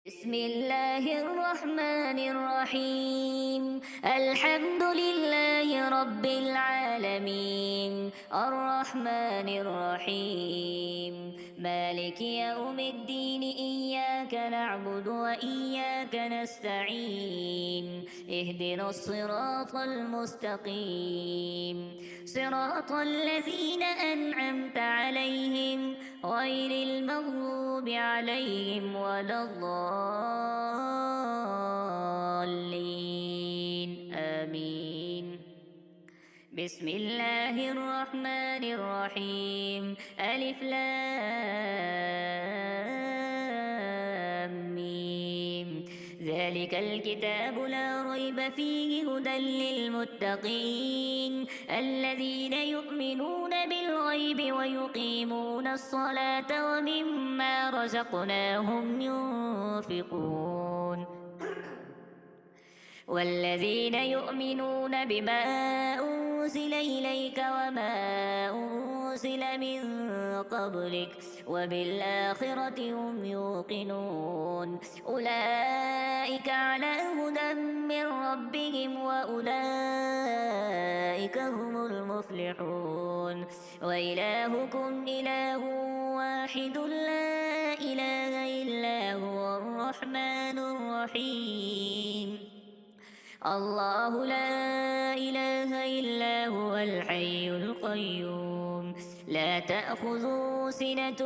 بسم الله الرحمن الرحيم. الحمد لله رب العالمين، الرحمن الرحيم، مالك يوم الدين. إياك نعبد وإياك نستعين. اهدنا الصراط المستقيم، صراط الذين أنعمت عليهم غير المغضوب عليهم ولا الضالين. آمين. بسم الله الرحمن الرحيم. ألف لام ميم. ذلك الكتاب لا ريب فيه هدى للمتقين الذين يؤمنون بالغيب ويقيمون الصلاة ومما رزقناهم ينفقون. والذين يؤمنون بما أنزل إليك وما أنزل من قبلك وبالآخرة هم يوقنون. أولئك على هدى من ربهم وأولئك هم المفلحون. وإلهكم إله واحد لا إله إلا هو الرحمن الرحيم. الله لا إله إلا هو الحي القيوم، لا تأخذه سنة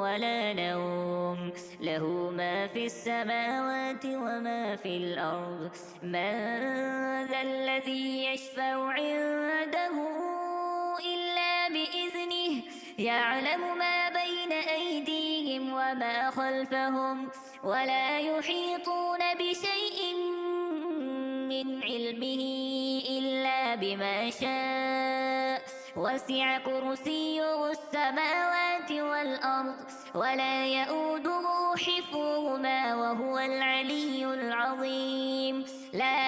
ولا نوم، له ما في السماوات وما في الأرض. من ذا الذي يشفع عنده إلا بإذنه، يعلم ما بين أيديهم وما خلفهم، ولا يحيطون بشيء من علمه إلا بما شاء. وسع كرسيه السماوات والأرض ولا يؤوده حفظهما وهو العلي العظيم. لا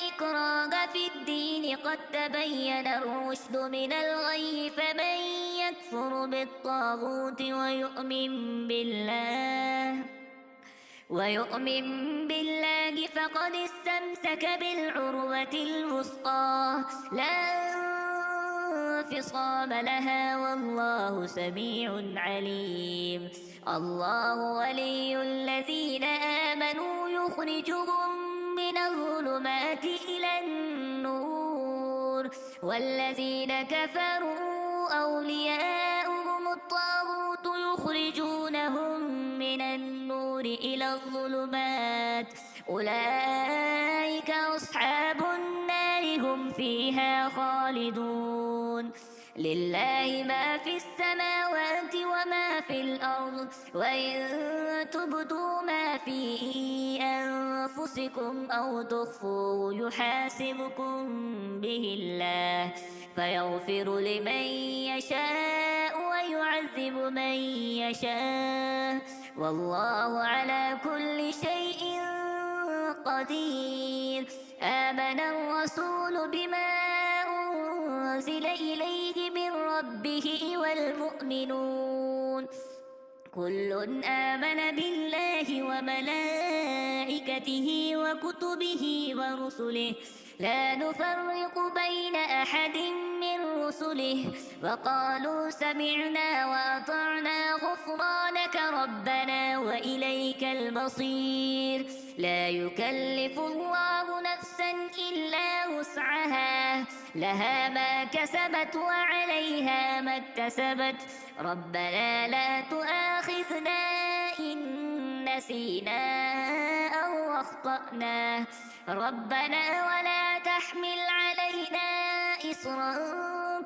إكراه في الدين، قد تبين الرشد من الغي، فمن يكفر بالطاغوت ويؤمن بالله فقد استمسك بالعروة الوثقى لا انفصام لها، والله سميع عليم. الله ولي الذين آمنوا يخرجهم من الظلمات إلى النور، والذين كفروا أولياؤهم الطاغوت يخرجونهم من النور إلى الظلمات. أولئك أصحاب النار، هم فيها خالدون. لله ما في السماوات وما في الأرض، وإن تبدوا ما في أنفسكم أو تخفوه يحاسبكم به الله، فيغفر لمن يشاء ويعذب من يشاء، والله على كل شيء قدير. آمن الرسول بما أنزل إليه من ربه والمؤمنون كل آمن بالله وملائكته وكتبه ورسله، لا نفرق بين أحد من رسله، وقالوا سمعنا وأطعنا غفرانك ربنا وإليك المصير. لا يكلف الله نفسا إلا وسعها، لها ما كسبت وعليها ما اكتسبت. ربنا لا تؤاخذنا إن نسينا أو أخطأنا، ربنا ولا تحمل علينا إصرا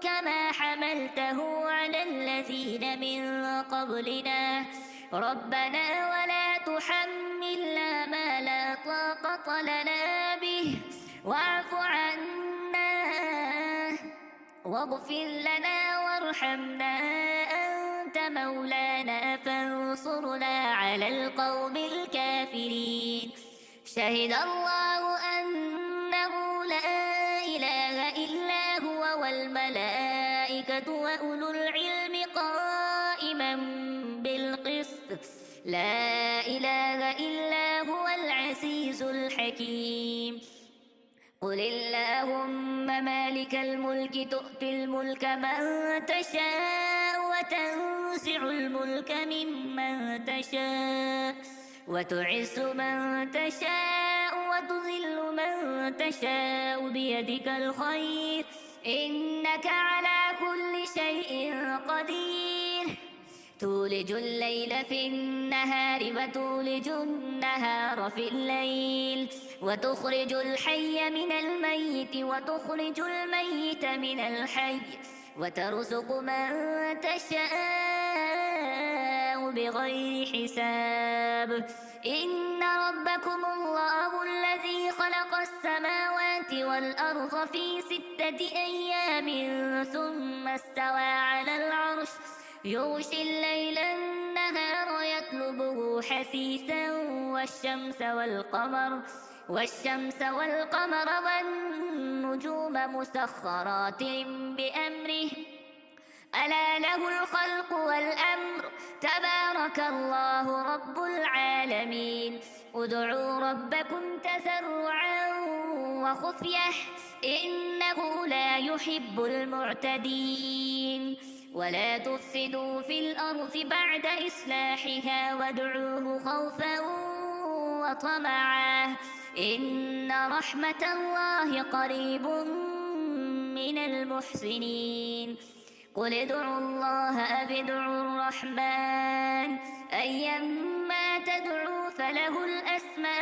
كما حملته على الذين من قبلنا، ربنا ولا تحملنا ما لا طاقة لنا به، واعف عنا واغفر لنا وارحمنا، أنت مولانا فانصرنا على القوم الكافرين. شهد الله أنه لا إله إلا هو والملائكة وأولو العلم قائما بالقسط، لا إله إلا هو العزيز الحكيم. قل اللهم مالك الملك تؤتي الملك من تشاء وتنزع الملك ممن تشاء وتعز من تشاء وتذل من تشاء بيدك الخير إنك على كل شيء قدير. تولج الليل في النهار وتولج النهار في الليل وتخرج الحي من الميت وتخرج الميت من الحي وترزق من تشاء بغير حساب. إن ربكم الله الذي خلق السماوات والأرض في 6 أيام ثم استوى على العرش يغشي الليل النهار يطلبه حثيثا والشمس والقمر والنجوم مسخرات بأمره ألا له الخلق والأمر تبارك الله رب العالمين. ادعوا ربكم تضرعا وخفية إنه لا يحب المعتدين. ولا تفسدوا في الأرض بعد إصلاحها وادعوه خوفا وطمعا إن رحمة الله قريب من المحسنين. قل ادعوا الله أو ادعوا الرحمن أيما تدعوا فله الأسماء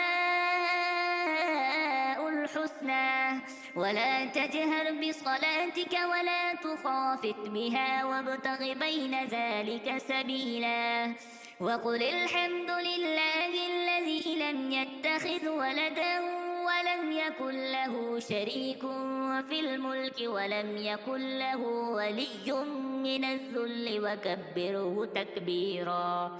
الحسنى ولا تجهر بصلاتك ولا تخافت بها وابتغ بين ذلك سبيلا. وقل الحمد لله الذي لم يتخذ ولدا ولم يكن له شريك في الملك ولم يكن له ولي من الذل وكبره تكبيرا.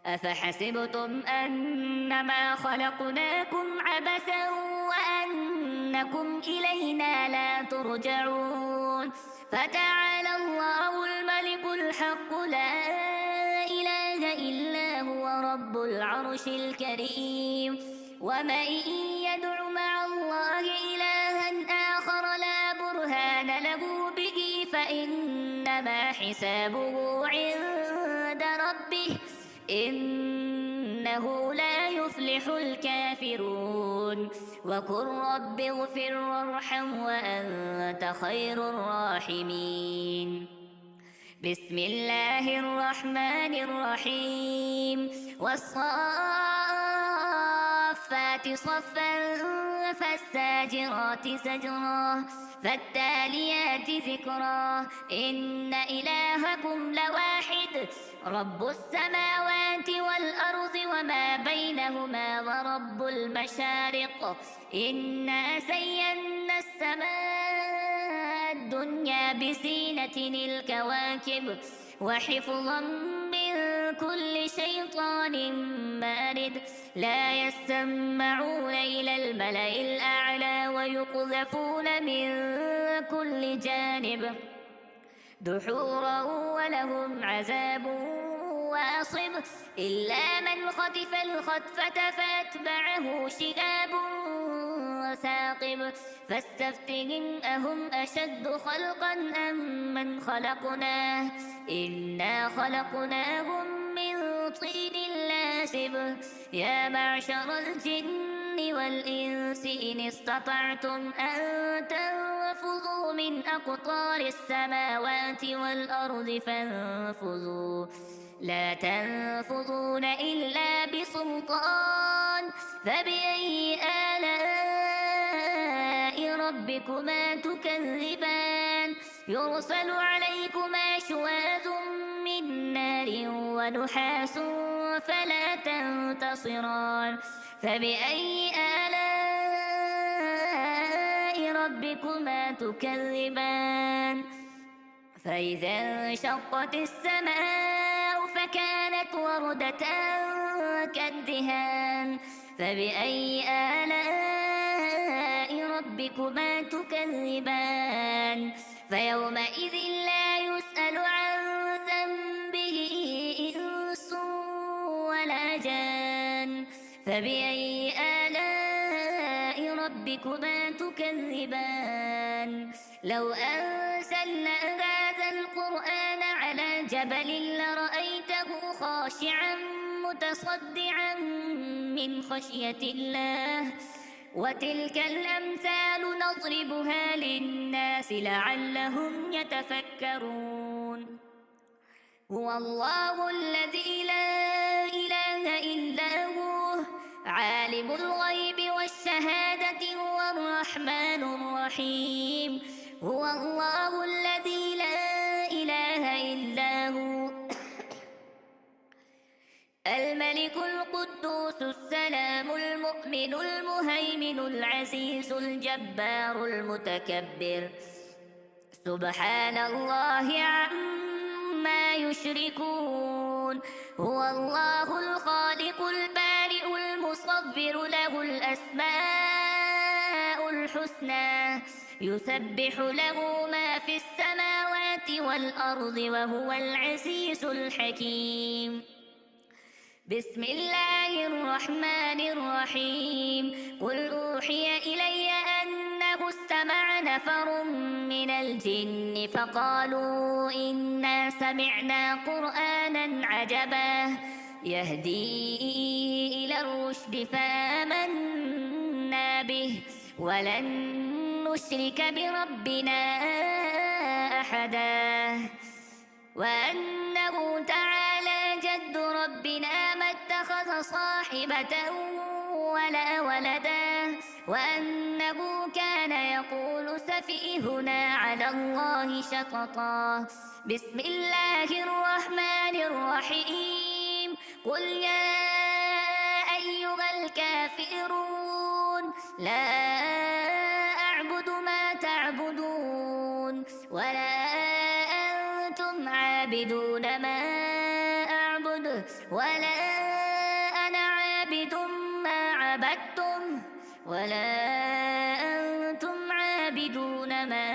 أفحسبتم أنما خلقناكم عبثا وأنكم إلينا لا ترجعون. فتعالى الله الملك الحق لا إله إلا هو رب العرش الكريم. ومن يدع مع الله إلها آخر لا برهان له به فإنما حسابه عند ربه إنه لا يفلح الكافرون. وقل رب اغفر وارحم وأنت خير الراحمين. بسم الله الرحمن الرحيم. والصافات صفا فالزاجرات زجرا فالتاليات ذكرا إن إلهكم لواحد رب السماوات والأرض وما بينهما ورب المشارق إنا زينا السماء الدنيا بزينة الكواكب وحفظا من كل شيطان مارد لا يسمعون إلى الملأ الأعلى ويقذفون من كل جانب دحورا ولهم عذاب واصب إلا من خطف الخطفة فأتبعه شهاب ثاقب فاستفتهم أهم أشد خلقا أم من خلقناه إنا خلقناهم من طين لازب. يا معشر الجن والإنس إن استطعتم أن تنفذوا من أقطار السماوات والأرض فانفذوا لا تنفذون إلا بسلطان. فبأي آلاء ربكما تكذبان يرسل عليكما شواذ من نار ونحاس فلا تنتصران. فبأي آلاء ربكما تكذبان فإذا انشقت السماء فكانت وردة كالدهان. فبأي آلاء ربكما تكذبان فيومئذ لا يسأل عن ذنبه إنس الرحمن فبأي آلاء ربكما تكذبان لو أنزلنا هذا القرآن على جبل لرأيته خاشعا متصدعا من خشية الله وتلك الأمثال نضربها للناس لعلهم يتفكرون هو الله الذي لا إله إلا هو عالم الغيب والشهادة هو الرحمن الرحيم هو الله الذي لا إله إلا هو الملك القدوس السلام المؤمن المهيمن العزيز الجبار المتكبر سبحان الله عما يشركون هو الله الخالق البارئ المصور له الأسماء الحسنى يسبح له ما في السماوات والأرض وهو العزيز الحكيم بسم الله الرحمن الرحيم قل أوحي إلي أنه استمع نفر من الجن فقالوا إنا سمعنا قرآنا عجبا يهدي إلى الرشد فآمنا به ولن نشرك بربنا أحدا وأنه تعالى جد ربنا ما اتخذ صاحبة ولا ولدا وأنه كان يقول سفيهنا على الله شططا بسم الله الرحمن الرحيم قل يا أيها الكافرون لا أعبد ما تعبدون ولا أنتم عابدون ما أعبد ولا أنا عابد ما عبدتم ولا أنتم عابدون ما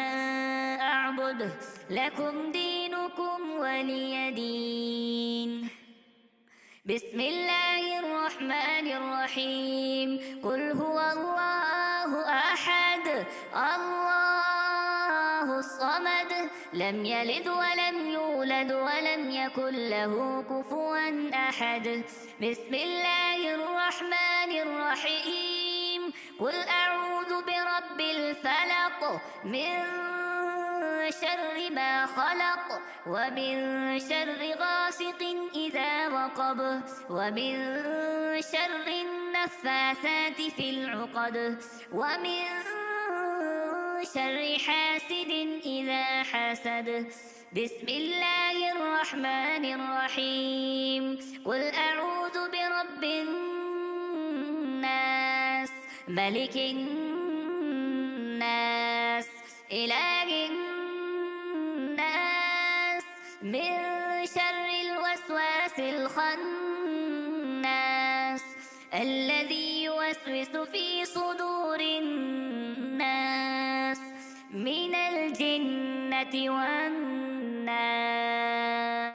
أعبد لكم دينكم ولي دين بسم الله الرحمن الرحيم قل هو الله أحد الله الصمد لم يلد ولم يولد ولم يكن له كفوا أحد بسم الله الرحمن الرحيم قل أعوذ برب الفلق من شر ما خلق ومن شر غاسق إذا وقب ومن شر النفاثات في العقد ومن شر حاسد إذا حسد بسم الله الرحمن الرحيم قل أعوذ برب الناس ملك الناس إله الناس من شر الوسواس الخناس الذي يوسوس في صدور الناس من الجنة والناس